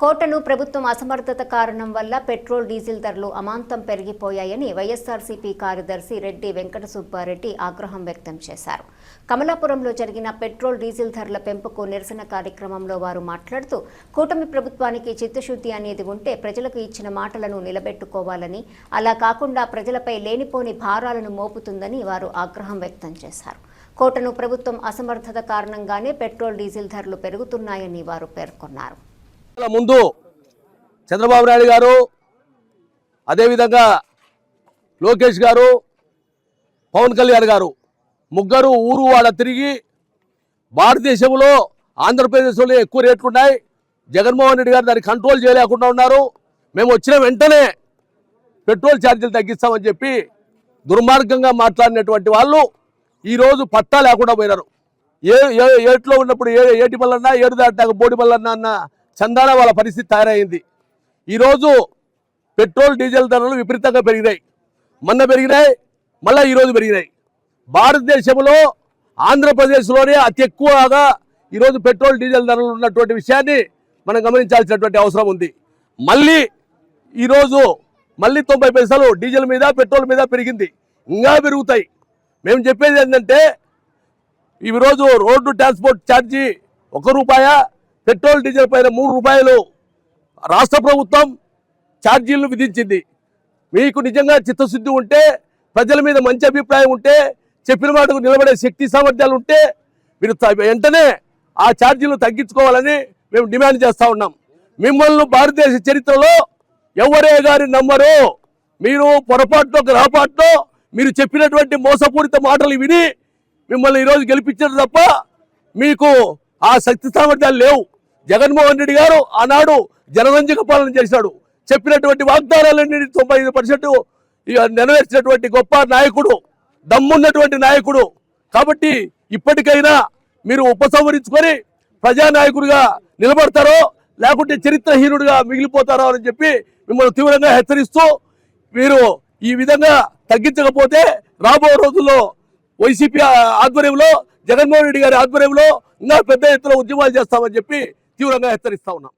కోటను ప్రభుత్వం అసమర్థత కారణం వల్ల పెట్రోల్ డీజిల్ ధరలు అమాంతం పెరిగిపోయాయని వైఎస్ఆర్సీపీ కార్యదర్శి రెడ్డి వెంకట సుబ్బారెడ్డి ఆగ్రహం వ్యక్తం చేశారు. కమలాపురంలో జరిగిన పెట్రోల్ డీజిల్ ధరల పెంపుకు నిరసన కార్యక్రమంలో వారు మాట్లాడుతూ కూటమి ప్రభుత్వానికి చిత్తశుద్ధి అనేది ఉంటే ప్రజలకు ఇచ్చిన మాటలను నిలబెట్టుకోవాలని, అలా కాకుండా ప్రజలపై లేనిపోని భారాలను మోపుతుందని వారు ఆగ్రహం వ్యక్తం చేశారు. కోటను ప్రభుత్వం అసమర్థత కారణంగానే పెట్రోల్ డీజిల్ ధరలు పెరుగుతున్నాయని వారు పేర్కొన్నారు. ముందు చంద్రబాబు నాయుడు గారు, అదేవిధంగా లోకేష్ గారు, పవన్ కళ్యాణ్ గారు ముగ్గురు ఊరు వాడ తిరిగి భారతదేశంలో ఆంధ్రప్రదేశ్లో ఎక్కువ రేట్లు ఉన్నాయి, జగన్మోహన్ రెడ్డి గారు దాన్ని కంట్రోల్ చేయలేకుండా ఉన్నారు, మేము వచ్చిన వెంటనే పెట్రోల్ ఛార్జీలు తగ్గిస్తామని చెప్పి దుర్మార్గంగా మాట్లాడినటువంటి వాళ్ళు ఈరోజు పట్టా లేకుండా పోయినారు. ఏట్లో ఉన్నప్పుడు ఏటి మల్లన్నా ఏడు దాటాక బోడి మల్లన్నా అన్న చందాన వాళ్ళ పరిస్థితి తయారైంది. ఈరోజు పెట్రోల్ డీజిల్ ధరలు విపరీతంగా పెరిగినాయి. మొన్న పెరిగినాయి, మళ్ళీ ఈరోజు పెరిగినాయి. భారతదేశంలో ఆంధ్రప్రదేశ్లోనే అతి ఎక్కువగా ఈరోజు పెట్రోల్ డీజిల్ ధరలు ఉన్నటువంటి విషయాన్ని మనం గమనించాల్సినటువంటి అవసరం ఉంది. ఈరోజు మళ్ళీ 90 పైసలు డీజిల్ మీద పెట్రోల్ మీద పెరిగింది, ఇంకా పెరుగుతాయి. మేము చెప్పేది ఏంటంటే ఈరోజు road transport charge ₹1, petrol diesel పైన ₹3 రాష్ట్ర ప్రభుత్వం ఛార్జీలను విధించింది. మీకు నిజంగా చిత్తశుద్ధి ఉంటే, ప్రజల మీద మంచి అభిప్రాయం ఉంటే, చెప్పిన మాటకు నిలబడే శక్తి సామర్థ్యాలు ఉంటే మీరు వెంటనే ఆ ఛార్జీలు తగ్గించుకోవాలని మేము డిమాండ్ చేస్తూ ఉన్నాం. మిమ్మల్ని భారతదేశ చరిత్రలో ఎవరే గారి నమ్మరు. మీరు పొరపాటులో గ్రహపాటులో మీరు చెప్పినటువంటి మోసపూరిత మాటలు విని మిమ్మల్ని ఈరోజు గెలిపించారు తప్ప మీకు ఆ శక్తి సామర్థ్యాలు లేవు. జగన్మోహన్ రెడ్డి గారు ఆనాడు జనరంజక పాలన చేశాడు. చెప్పినటువంటి వాగ్దానాలన్నీ 95% నెరవేర్చినటువంటి గొప్ప నాయకుడు, దమ్మున్నటువంటి నాయకుడు. కాబట్టి ఇప్పటికైనా మీరు ఉపసంహరించుకొని ప్రజానాయకుడిగా నిలబడతారో లేకుంటే చరిత్రహీనుడిగా మిగిలిపోతారో అని చెప్పి మిమ్మల్ని తీవ్రంగా హెచ్చరిస్తూ, మీరు ఈ విధంగా తగ్గించకపోతే రాబో రోజుల్లో వైసీపీ ఆధ్వర్యంలో, జగన్మోహన్ రెడ్డి గారి ఆధ్వర్యంలో ఇంకా పెద్ద ఎత్తున ఉద్యమాలు చేస్తామని చెప్పి తీవ్రంగా హెచ్చరిస్తా ఉన్నాం.